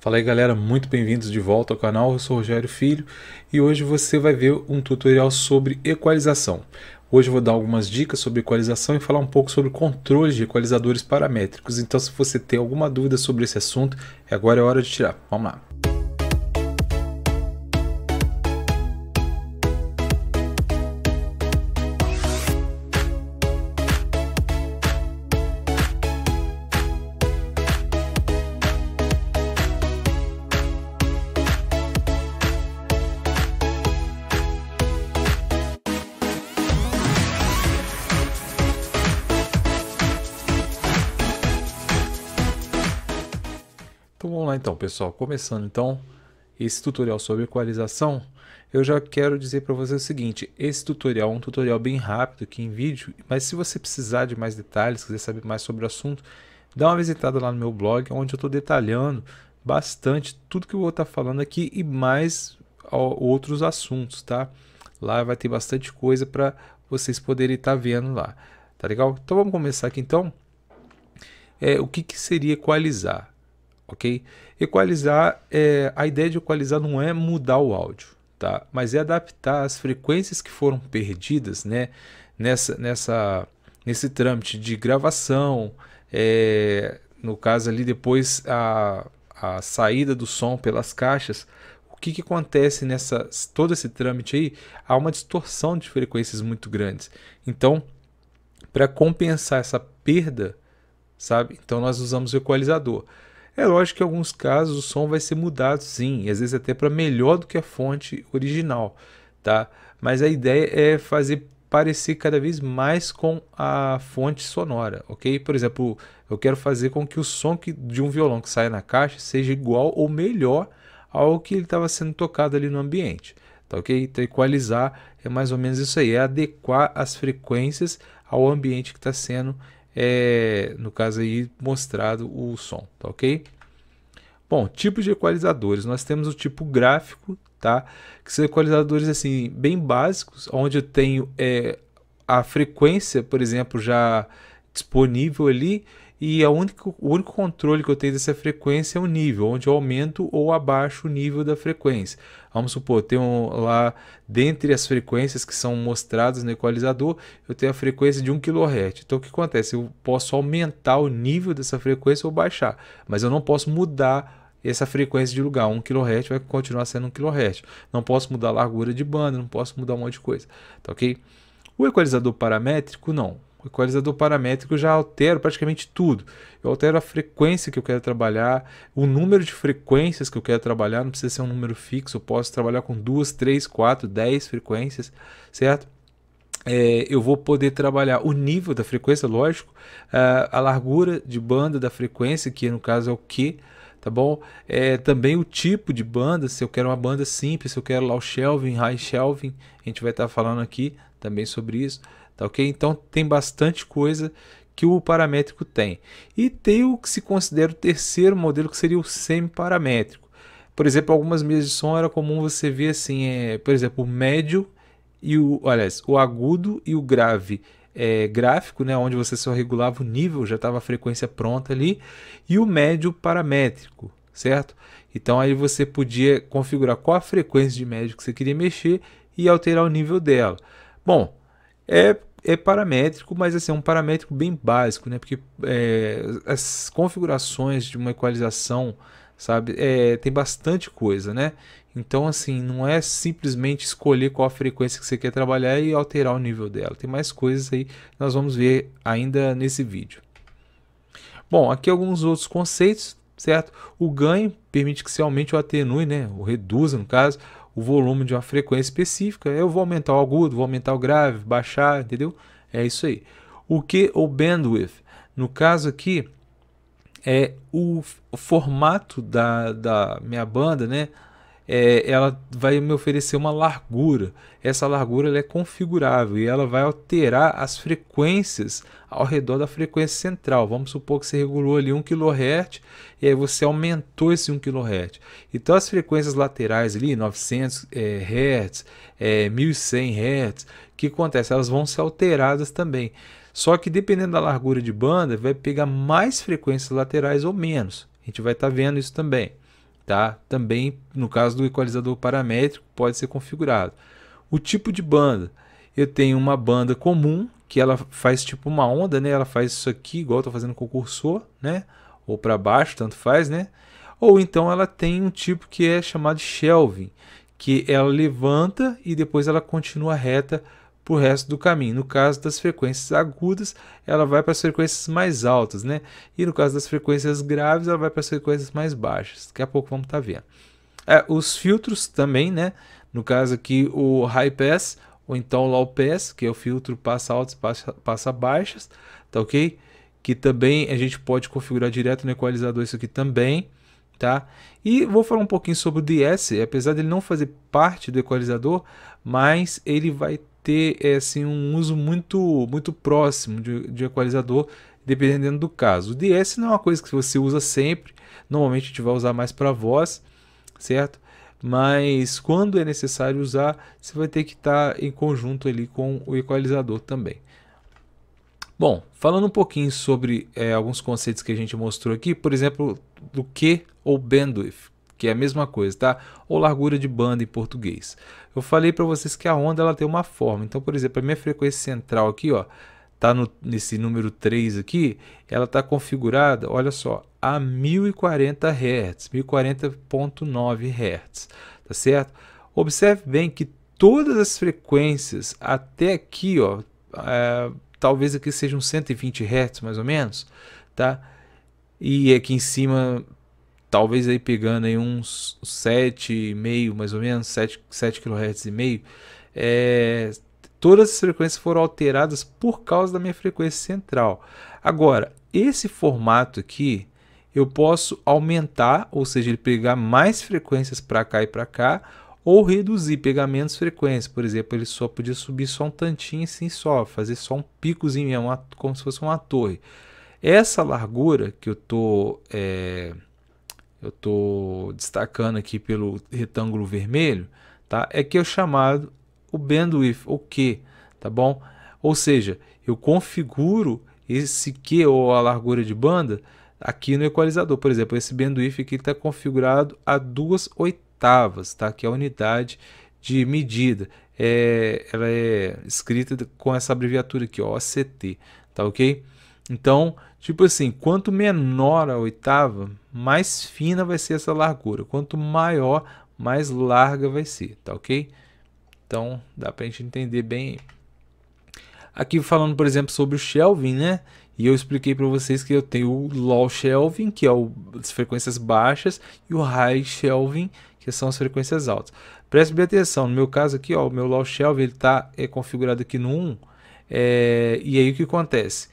Fala aí galera, muito bem-vindos de volta ao canal, eu sou o Rogério Filho e hoje você vai ver um tutorial sobre equalização. Hoje eu vou dar algumas dicas sobre equalização e falar um pouco sobre controle de equalizadores paramétricos. Então se você tem alguma dúvida sobre esse assunto, agora é hora de tirar. Vamos lá. Então vamos lá então, pessoal, começando então esse tutorial sobre equalização, eu já quero dizer para você o seguinte: esse tutorial é um tutorial bem rápido aqui em vídeo, mas se você precisar de mais detalhes, quiser saber mais sobre o assunto, dá uma visitada lá no meu blog, onde eu estou detalhando bastante tudo que eu vou estar falando aqui e mais outros assuntos, tá? Lá vai ter bastante coisa para vocês poderem estar vendo lá, tá legal? Então vamos começar aqui então. O que seria equalizar? Ok? Equalizar, a ideia de equalizar não é mudar o áudio, tá? Mas é adaptar as frequências que foram perdidas, né? Nesse trâmite de gravação, no caso ali depois a saída do som pelas caixas. O que acontece todo esse trâmite aí? Há uma distorção de frequências muito grandes. Então, para compensar essa perda, sabe? Então nós usamos o equalizador. É lógico que em alguns casos o som vai ser mudado sim, e às vezes até para melhor do que a fonte original, tá? Mas a ideia é fazer parecer cada vez mais com a fonte sonora, ok? Por exemplo, eu quero fazer com que o som de um violão que saia na caixa seja igual ou melhor ao que ele estava sendo tocado ali no ambiente, tá ok? Então equalizar é mais ou menos isso aí, é adequar as frequências ao ambiente que está sendo no caso aí mostrado o som, tá ok? Bom, tipos de equalizadores, nós temos o tipo gráfico, tá? Que são equalizadores assim bem básicos, onde eu tenho a frequência, por exemplo, já disponível ali, e o único controle que eu tenho dessa frequência é o nível, onde eu aumento ou abaixo o nível da frequência. Vamos supor, tenho lá, dentre as frequências que são mostradas no equalizador, eu tenho a frequência de 1 kHz. Então o que acontece? Eu posso aumentar o nível dessa frequência ou baixar, mas eu não posso mudar essa frequência de lugar. 1 kHz vai continuar sendo 1 kHz. Não posso mudar a largura de banda, não posso mudar um monte de coisa, tá ok? O equalizador paramétrico, não. O equalizador paramétrico eu já altero praticamente tudo. Eu altero a frequência que eu quero trabalhar, o número de frequências que eu quero trabalhar, não precisa ser um número fixo, eu posso trabalhar com 2, 3, 4, 10 frequências, certo? Eu vou poder trabalhar o nível da frequência, lógico, a largura de banda da frequência, que no caso é o Q, tá bom? Também o tipo de banda, se eu quero uma banda simples, se eu quero lá o shelving, high shelving, a gente vai estar falando aqui também sobre isso. Tá ok? Então tem bastante coisa que o paramétrico tem. E tem o que se considera o terceiro modelo, que seria o semiparamétrico. Por exemplo, algumas mesas de som era comum você ver assim, por exemplo, o médio e o agudo e o grave gráfico, né, onde você só regulava o nível, já estava a frequência pronta ali, e o médio paramétrico, certo? Então aí você podia configurar qual a frequência de médio que você queria mexer e alterar o nível dela. Bom, é paramétrico, mas assim, é um paramétrico bem básico, né? Porque as configurações de uma equalização, sabe, tem bastante coisa, né? Então, assim, não é simplesmente escolher qual a frequência que você quer trabalhar e alterar o nível dela. Tem mais coisas aí que nós vamos ver ainda nesse vídeo. Bom, aqui alguns outros conceitos, certo? O ganho permite que se aumente ou atenue, né? Ou reduza, no caso, o volume de uma frequência específica. Eu vou aumentar o agudo, vou aumentar o grave, baixar, entendeu? É isso aí. O que o bandwidth? No caso aqui, é o formato da minha banda, né? Ela vai me oferecer uma largura. Essa largura ela é configurável e ela vai alterar as frequências ao redor da frequência central. Vamos supor que você regulou ali 1 kHz e aí você aumentou esse 1 kHz. Então as frequências laterais ali, 900 Hz, 1100 Hz, o que acontece? Elas vão ser alteradas também. Só que dependendo da largura de banda, vai pegar mais frequências laterais ou menos. A gente vai estar vendo isso também. tá? Também no caso do equalizador paramétrico pode ser configurado. O tipo de banda, eu tenho uma banda comum que ela faz tipo uma onda, né? Ela faz isso aqui igual eu tô fazendo com o cursor, né? Ou para baixo, tanto faz, né? Ou então ela tem um tipo que é chamado shelving, que ela levanta e depois ela continua reta para o resto do caminho. No caso das frequências agudas, ela vai para as frequências mais altas, né? E no caso das frequências graves, ela vai para as frequências mais baixas. Daqui a pouco vamos estar vendo. Os filtros também, né? No caso aqui o high pass ou então o low pass, que é o filtro passa altas, passa baixas, tá ok? Que também a gente pode configurar direto no equalizador isso aqui também, tá? E vou falar um pouquinho sobre o DS, apesar dele não fazer parte do equalizador, mas ele vai ter assim, um uso muito próximo de equalizador, dependendo do caso. O DS não é uma coisa que você usa sempre, normalmente a gente vai usar mais para voz, certo? Mas quando é necessário usar, você vai ter que estar em conjunto ali com o equalizador também. Bom, falando um pouquinho sobre alguns conceitos que a gente mostrou aqui, por exemplo, do que ou bandwidth, que é a mesma coisa, tá? Ou largura de banda em português. Eu falei para vocês que a onda ela tem uma forma. Então, por exemplo, a minha frequência central aqui, ó, tá nesse número 3 aqui, ela está configurada, olha só, a 1040 Hz, 1040.9 Hz, tá certo? Observe bem que todas as frequências até aqui, ó, talvez aqui sejam 120 Hz mais ou menos, tá? E aqui em cima, talvez aí pegando aí uns 7,5 mais ou menos, 7 kHz e meio, todas as frequências foram alteradas por causa da minha frequência central. Agora, esse formato aqui, eu posso aumentar, ou seja, ele pegar mais frequências para cá e para cá, ou reduzir, pegar menos frequências. Por exemplo, ele só podia subir só um tantinho assim só, fazer só um picozinho, como se fosse uma torre. Essa largura que eu tô destacando aqui pelo retângulo vermelho, tá? É que é o chamado o bandwidth, o Q, tá bom? Ou seja, eu configuro esse Q ou a largura de banda aqui no equalizador. Por exemplo, esse bandwidth aqui está configurado a 2/8, tá? Que é a unidade de medida. Ela é escrita com essa abreviatura aqui, ó, OCT, tá ok? Então, tipo assim, quanto menor a oitava, mais fina vai ser essa largura. Quanto maior, mais larga vai ser, tá ok? Então, dá pra gente entender bem. Aqui falando, por exemplo, sobre o shelving, né? E eu expliquei para vocês que eu tenho o low shelving, que é as frequências baixas, e o high shelving, que são as frequências altas. Preste bem atenção, no meu caso aqui, ó, o meu low shelving ele está configurado aqui no 1, e aí o que acontece?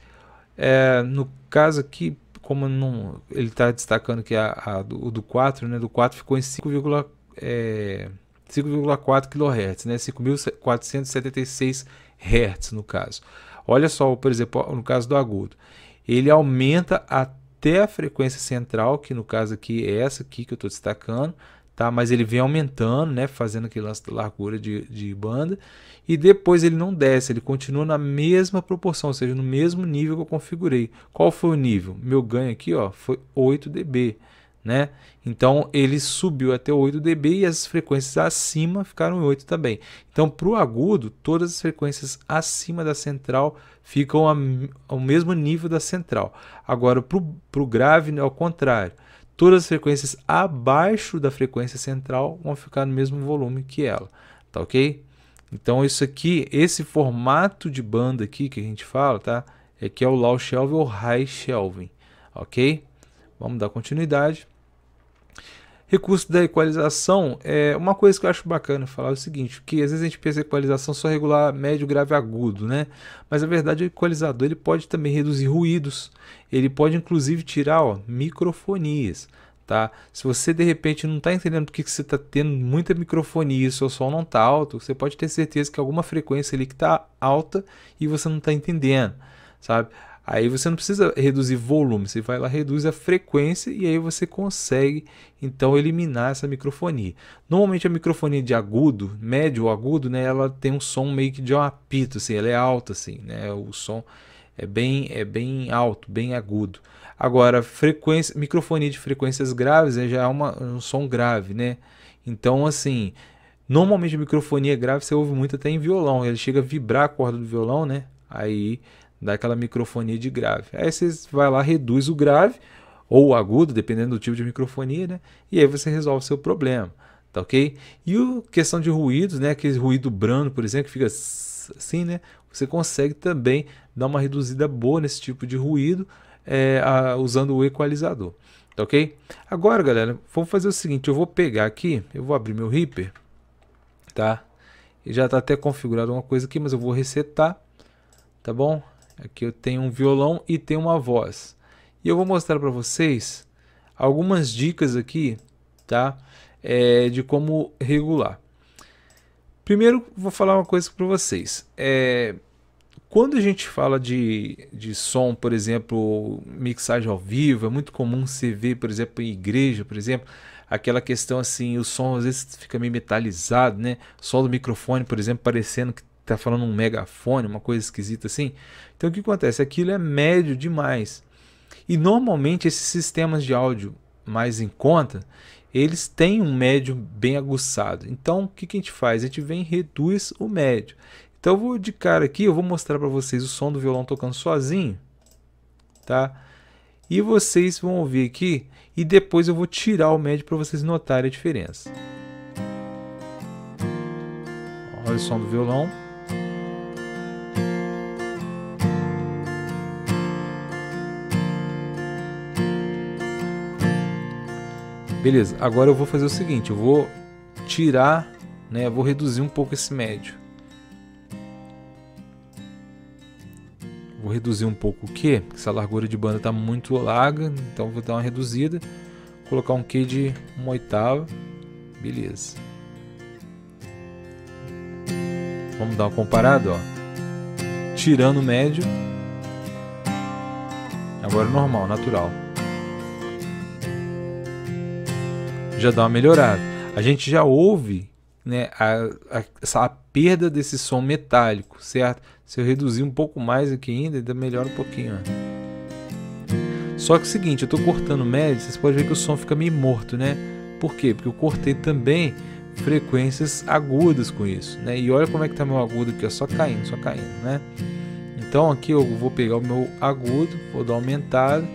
No caso aqui, como não, ele está destacando que o do 4, né, do 4 ficou em 5,4 kHz, né, 5.476 Hz no caso. Olha só, por exemplo, no caso do agudo, ele aumenta até a frequência central, que no caso aqui é essa aqui que eu estou destacando, tá? Mas ele vem aumentando, né, fazendo aquele lance da largura de banda, e depois ele não desce, ele continua na mesma proporção, ou seja, no mesmo nível que eu configurei. Qual foi o nível? Meu ganho aqui, ó, foi 8 dB, né? Então ele subiu até 8 dB e as frequências acima ficaram em 8 também. Então para o agudo, todas as frequências acima da central ficam ao mesmo nível da central. Agora para o grave, ao contrário, todas as frequências abaixo da frequência central vão ficar no mesmo volume que ela, tá ok? Então isso aqui, esse formato de banda aqui que a gente fala, tá? É que é o low shelving ou high shelving, ok? Vamos dar continuidade. Recurso da equalização é uma coisa que eu acho bacana falar é o seguinte, que às vezes a gente pensa em equalização só regular médio, grave, agudo, né? Mas na verdade o equalizador ele pode também reduzir ruídos, ele pode inclusive tirar, ó, microfonias, tá? Se você de repente não está entendendo porque que você está tendo muita microfonia e o seu som não está alto, você pode ter certeza que alguma frequência ali que está alta e você não está entendendo, sabe? Aí você não precisa reduzir volume, você vai lá, reduz a frequência e aí você consegue então eliminar essa microfonia. Normalmente a microfonia de agudo, médio ou agudo, né, ela tem um som meio que de um apito, assim, ela é alta assim, né, o som é bem alto, bem agudo. Agora, microfonia de frequências graves já é um som grave, né? Então, assim, normalmente a microfonia grave você ouve muito até em violão. Ele chega a vibrar a corda do violão, né? Aí dá aquela microfonia de grave. Aí você vai lá, reduz o grave ou o agudo, dependendo do tipo de microfonia, né? E aí você resolve o seu problema, tá ok? E questão de ruídos, né? Aquele ruído brando, por exemplo, que fica assim, né? Você consegue também dar uma reduzida boa nesse tipo de ruído usando o equalizador, tá ok? Agora, galera, vamos fazer o seguinte, eu vou pegar aqui, eu vou abrir meu Reaper, tá? E já está até configurado uma coisa aqui, mas eu vou resetar, tá bom? Aqui eu tenho um violão e tenho uma voz. E eu vou mostrar para vocês algumas dicas aqui, tá? De como regular. Primeiro, vou falar uma coisa para vocês. Quando a gente fala de som, por exemplo, mixagem ao vivo, é muito comum você ver, por exemplo, em igreja, por exemplo, aquela questão assim, o som às vezes fica meio metalizado, né? O som do microfone, por exemplo, parecendo que tá falando um megafone, uma coisa esquisita assim. Então o que acontece? Aquilo é médio demais. E normalmente esses sistemas de áudio mais em conta, eles têm um médio bem aguçado. Então o que a gente faz? A gente vem e reduz o médio. Então eu vou de cara aqui, eu vou mostrar para vocês o som do violão tocando sozinho, tá? E vocês vão ouvir aqui e depois eu vou tirar o médio para vocês notarem a diferença. Olha o som do violão. Beleza, agora eu vou fazer o seguinte, eu vou tirar, né, eu vou reduzir um pouco esse médio. Vou reduzir um pouco o Q, porque essa largura de banda está muito larga, então vou dar uma reduzida. Colocar um Q de 1/8, beleza. Vamos dar uma comparada, ó. Tirando o médio. Agora normal, natural. Já dá uma melhorada. A gente já ouve, né, a perda desse som metálico, certo? Se eu reduzir um pouco mais aqui ainda melhora um pouquinho. Ó. Só que é o seguinte, eu estou cortando médio, vocês podem ver que o som fica meio morto, né? Por quê? Porque eu cortei também frequências agudas com isso, né? E olha como é que tá meu agudo aqui, ó, só caindo, né? Então aqui eu vou pegar o meu agudo, vou dar uma aumentada,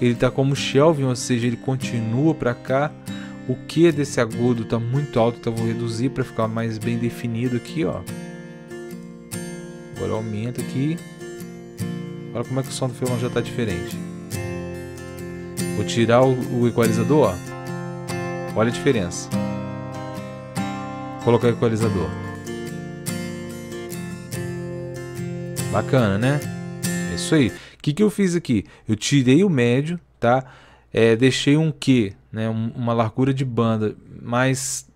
ele tá como shelving, ou seja, ele continua para cá. O Q desse agudo tá muito alto, então eu vou reduzir para ficar mais bem definido aqui, ó. Agora aumenta aqui. Olha como é que o som do violão já está diferente. Vou tirar o equalizador, ó. Olha a diferença. Vou colocar o equalizador. Bacana, né? É isso aí. O que eu fiz aqui? Eu tirei o médio, tá? Deixei um Q, né? Uma largura de banda mais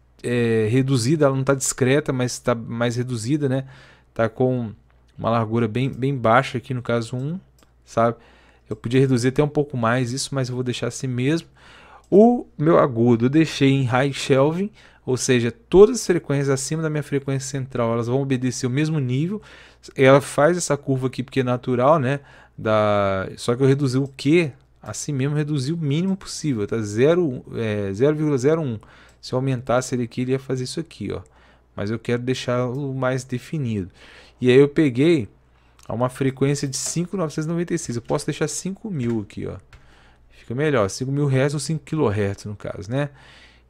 reduzida. Ela não está discreta, mas está mais reduzida, né? Tá com uma largura bem baixa aqui, no caso 1, sabe? Eu podia reduzir até um pouco mais isso, mas eu vou deixar assim mesmo. O meu agudo eu deixei em high shelving, ou seja, todas as frequências acima da minha frequência central, elas vão obedecer o mesmo nível. Ela faz essa curva aqui porque é natural, né? Só que eu reduzi o Q, assim mesmo, reduzi o mínimo possível, tá? 0,01. Se eu aumentasse ele aqui, ele ia fazer isso aqui, ó. Mas eu quero deixar o mais definido. E aí eu peguei uma frequência de 5.996. Eu posso deixar 5.000 aqui, ó. Fica melhor, 5.000 Hz ou 5 kHz no caso, né?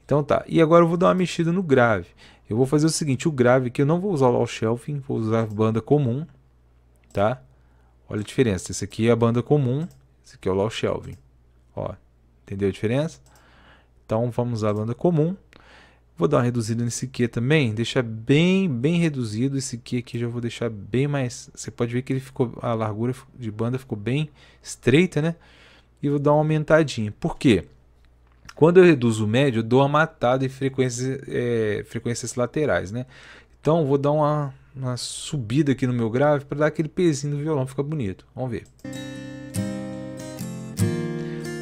Então tá. E agora eu vou dar uma mexida no grave. Eu vou fazer o seguinte, o grave aqui eu não vou usar o low shelving, vou usar a banda comum, tá? Olha a diferença. Esse aqui é a banda comum, esse aqui é o low shelving. Ó, entendeu a diferença? Então vamos usar a banda comum. Vou dar uma reduzida nesse Q também, deixar bem reduzido. Esse Q aqui já vou deixar bem mais. Você pode ver que ele a largura de banda ficou bem estreita, né? E vou dar uma aumentadinha. Por quê? Quando eu reduzo o médio, eu dou uma matada em frequências laterais, né? Então vou dar uma subida aqui no meu grave para dar aquele pezinho do violão, fica bonito. Vamos ver.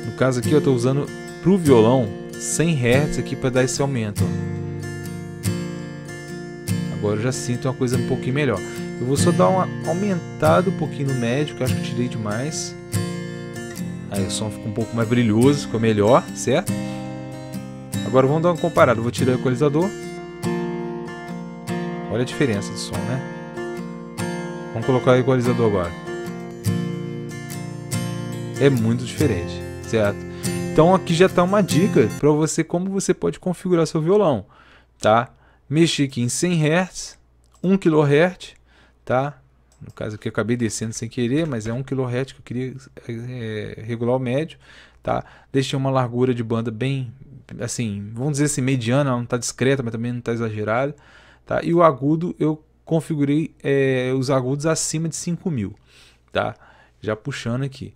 No caso aqui eu estou usando para o violão 100 Hz aqui para dar esse aumento. Ó. Agora eu já sinto uma coisa um pouquinho melhor. Eu vou só dar uma aumentada um pouquinho no médio, que eu acho que eu tirei demais. Aí o som ficou um pouco mais brilhoso, ficou melhor, certo? Agora vamos dar uma comparada. Eu vou tirar o equalizador. Olha a diferença do som, né? Vamos colocar o equalizador agora. É muito diferente, certo? Então aqui já está uma dica para você como você pode configurar seu violão, tá? Mexer aqui em 100 Hz, 1 kHz, tá? No caso aqui eu acabei descendo sem querer, mas é 1 kHz que eu queria regular o médio, tá? Deixei uma largura de banda bem, assim, vamos dizer assim, mediana, não está discreta, mas também não está exagerada, tá? E o agudo eu configurei os agudos acima de 5.000, tá? Já puxando aqui.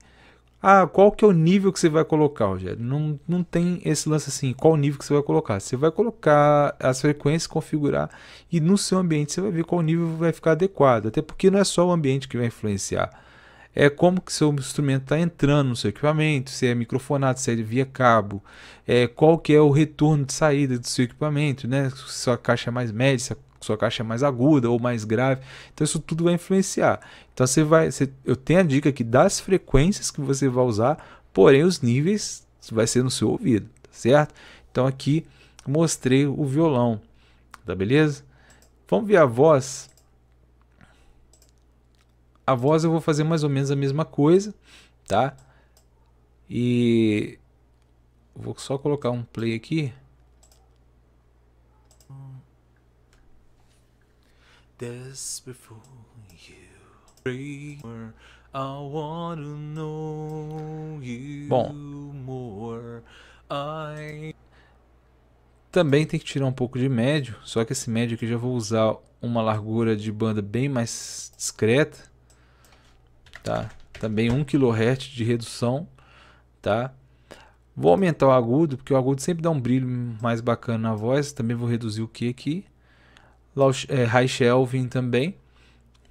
Ah, qual que é o nível que você vai colocar, Rogério? Não tem esse lance assim, qual nível que você vai colocar. Você vai colocar as frequências, configurar, e no seu ambiente você vai ver qual nível vai ficar adequado. Até porque não é só o ambiente que vai influenciar. É como que seu instrumento está entrando no seu equipamento, se é microfonado, se é via cabo, qual que é o retorno de saída do seu equipamento, né? Se sua caixa é mais média, se a sua caixa é mais aguda ou mais grave. Então isso tudo vai influenciar. Então eu tenho a dica aqui das frequências que você vai usar, porém os níveis vai ser no seu ouvido, tá certo? Então aqui mostrei o violão, tá beleza? Vamos ver a voz. A voz eu vou fazer mais ou menos a mesma coisa, tá? E vou só colocar um play aqui. Desperate for you, I want to know you more. Também tem que tirar um pouco de médio, só que esse médio aqui já vou usar uma largura de banda bem mais discreta, tá? Também 1 kHz de redução, tá? Vou aumentar o agudo, porque o agudo sempre dá um brilho mais bacana na voz. Também vou reduzir o Q aqui. High shelving também,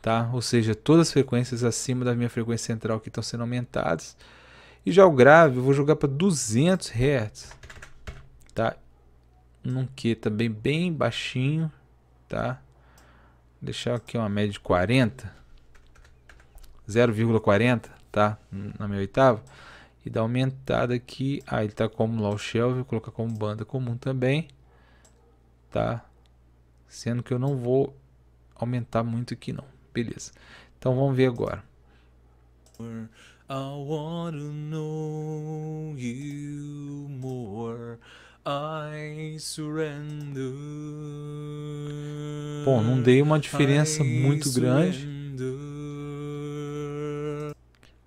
tá? Ou seja, todas as frequências acima da minha frequência central que estão sendo aumentadas. E já o grave eu vou jogar para 200 Hz, tá? Num Q também bem baixinho, tá? Deixar aqui uma média de 40, 0,40, tá? Na minha oitava. E dar aumentada aqui. Ah, ele tá como low shelving, vou colocar como banda comum também, tá? Sendo que eu não vou aumentar muito aqui não. Beleza. Então vamos ver agora. I want to know you more. I surrender. Bom, não dei uma diferença muito grande,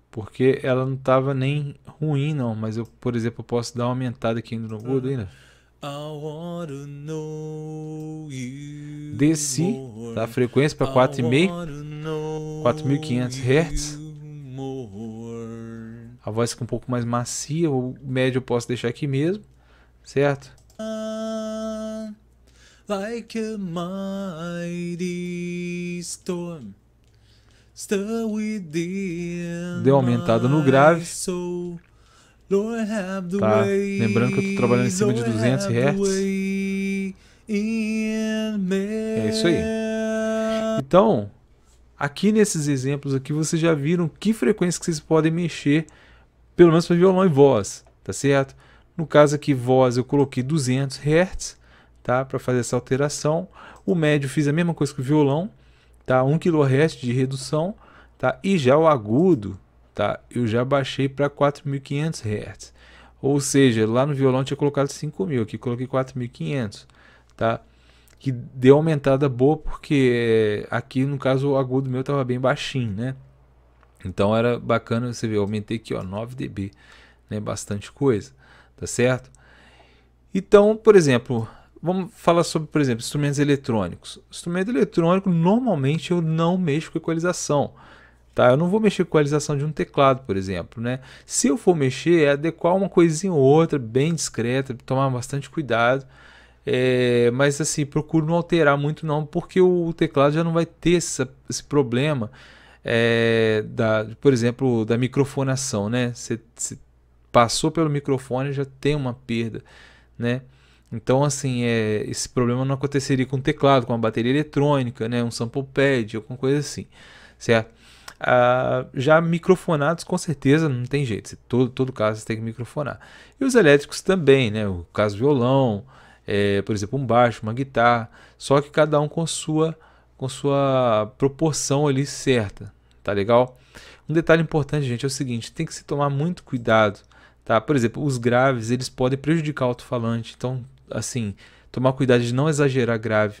porque ela não estava nem ruim não, mas eu, por exemplo, eu posso dar uma aumentada aqui no agudo ainda. Desci, tá? A frequência para 4,5, 4.500 Hz. A voz fica um pouco mais macia. O médio eu posso deixar aqui mesmo, certo? Like a mighty storm, deu aumentada no grave. Tá? Lembrando que eu estou trabalhando em cima de 200 Hz. É isso aí. Então, aqui nesses exemplos aqui, vocês já viram que frequência que vocês podem mexer, pelo menos para violão e voz, tá certo? No caso aqui, voz, eu coloquei 200 Hz, tá? Para fazer essa alteração. O médio fiz a mesma coisa que o violão, tá? 1 kHz de redução, tá? E já o agudo, tá? Eu já baixei para 4.500 Hz. Ou seja, lá no violão eu tinha colocado 5.000, aqui coloquei 4.500, tá? Que deu aumentada boa, porque aqui no caso o agudo meu estava bem baixinho, né? Então era bacana você ver, eu aumentei aqui, ó, 9 dB, né? Bastante coisa, tá certo? Então, por exemplo, vamos falar sobre, por exemplo, instrumentos eletrônicos. Instrumento eletrônico, normalmente eu não mexo com equalização, tá? Eu não vou mexer com a equalização de um teclado, por exemplo, né? Se eu for mexer, é adequar uma coisinha ou outra, bem discreta, tomar bastante cuidado. Mas assim, procuro não alterar muito não, porque o teclado já não vai ter esse problema, por exemplo, da microfonação, né? Você passou pelo microfone, já tem uma perda, né? Então, assim, esse problema não aconteceria com teclado, com uma bateria eletrônica, né, um sample pad, alguma coisa assim, certo? Já microfonados, com certeza, não tem jeito. Todo caso você tem que microfonar. E os elétricos também, né? O caso violão, por exemplo, um baixo, uma guitarra. Só que cada um com sua proporção ali certa, tá legal? Um detalhe importante, gente, é o seguinte: tem que se tomar muito cuidado, tá? Por exemplo, os graves, eles podem prejudicar o alto-falante. Então, assim, tomar cuidado de não exagerar grave.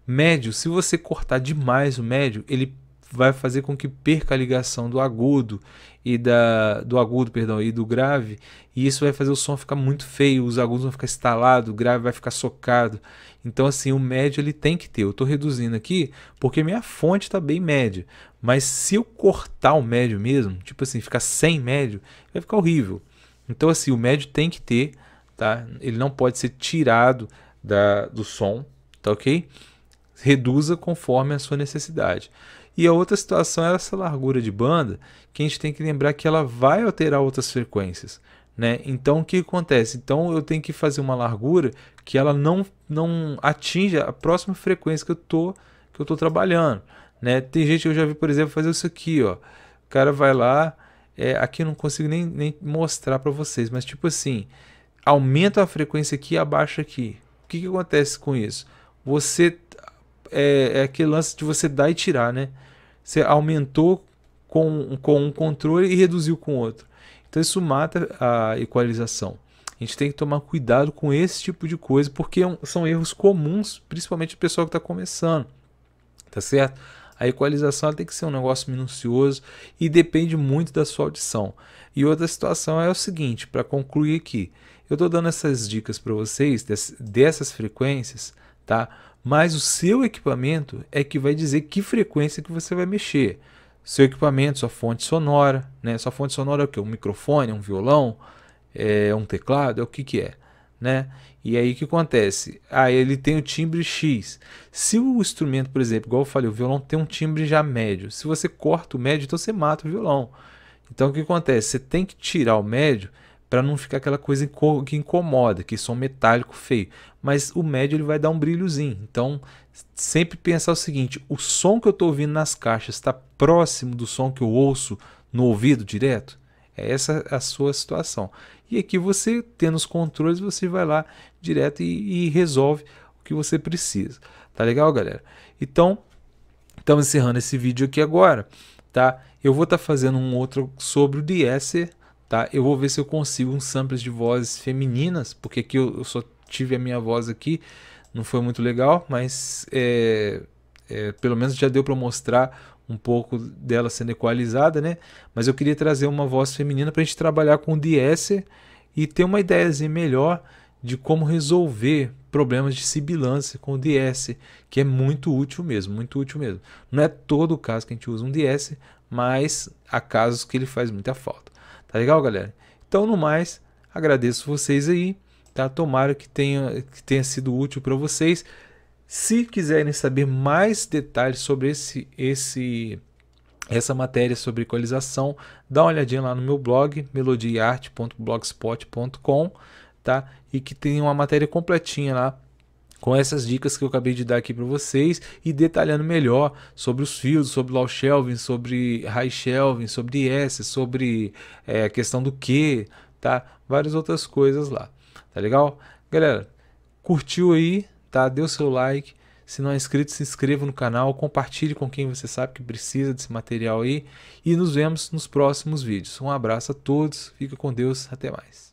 Médio, se você cortar demais o médio, ele vai fazer com que perca a ligação do agudo e do grave, e isso vai fazer o som ficar muito feio, os agudos vão ficar estalados, o grave vai ficar socado. Então, assim, o médio ele tem que ter. Eu estou reduzindo aqui porque minha fonte está bem média, mas se eu cortar o médio mesmo, tipo assim, ficar sem médio, vai ficar horrível. Então, assim, o médio tem que ter, tá? Ele não pode ser tirado do som, tá ok? Reduza conforme a sua necessidade. E a outra situação é essa largura de banda, que a gente tem que lembrar que ela vai alterar outras frequências, né? Então o que acontece? Então eu tenho que fazer uma largura que ela não atinja a próxima frequência que eu tô trabalhando, né? Tem gente que eu já vi, por exemplo, fazer isso aqui, ó. O cara vai lá, aqui eu não consigo nem mostrar para vocês, mas tipo assim, aumenta a frequência aqui e abaixa aqui. O que acontece com isso? Você é aquele lance de você dar e tirar, né? Você aumentou com um controle e reduziu com outro. Então isso mata a equalização. A gente tem que tomar cuidado com esse tipo de coisa, porque são erros comuns, principalmente o pessoal que está começando, tá certo? A equalização ela tem que ser um negócio minucioso e depende muito da sua audição. E outra situação é o seguinte, para concluir aqui, eu estou dando essas dicas para vocês dessas frequências, tá? Mas o seu equipamento é que vai dizer que frequência que você vai mexer. Seu equipamento, sua fonte sonora, né? Sua fonte sonora é o quê? Um microfone, um violão, um teclado, é o que é, né? E aí o que acontece? Ele tem o timbre X. Se o instrumento, por exemplo, igual eu falei, o violão tem um timbre já médio. Se você corta o médio, então você mata o violão. Então o que acontece? Você tem que tirar o médio para não ficar aquela coisa que incomoda, que som metálico feio. Mas o médio ele vai dar um brilhozinho. Então, sempre pensar o seguinte: o som que eu estou ouvindo nas caixas está próximo do som que eu ouço no ouvido direto? É essa a sua situação. E aqui você, tendo os controles, você vai lá direto e resolve o que você precisa. Tá legal, galera? Então, estamos encerrando esse vídeo aqui agora, tá? Eu vou estar fazendo um outro sobre o de-esser, tá? Eu vou ver se eu consigo uns samples de vozes femininas, porque aqui eu só tive a minha voz aqui, não foi muito legal, mas pelo menos já deu para mostrar um pouco dela sendo equalizada, né? Mas eu queria trazer uma voz feminina para a gente trabalhar com o de-esser e ter uma ideiazinha melhor de como resolver problemas de sibilância com o de-esser, que é muito útil mesmo, muito útil mesmo. Não é todo o caso que a gente usa um de-esser, mas há casos que ele faz muita falta. Tá legal, galera? Então, no mais, agradeço vocês aí, tá? Tomara que tenha sido útil para vocês. Se quiserem saber mais detalhes sobre essa matéria sobre equalização, dá uma olhadinha lá no meu blog, melodiaarte.blogspot.com, tá? E que tem uma matéria completinha lá com essas dicas que eu acabei de dar aqui para vocês e detalhando melhor sobre os fios, sobre low shelving, sobre high shelving, sobre de-esser, sobre a questão do Q, tá? Várias outras coisas lá, tá legal? Galera, curtiu aí, tá? Deu seu like. Se não é inscrito, se inscreva no canal, compartilhe com quem você sabe que precisa desse material aí e nos vemos nos próximos vídeos. Um abraço a todos, fica com Deus, até mais.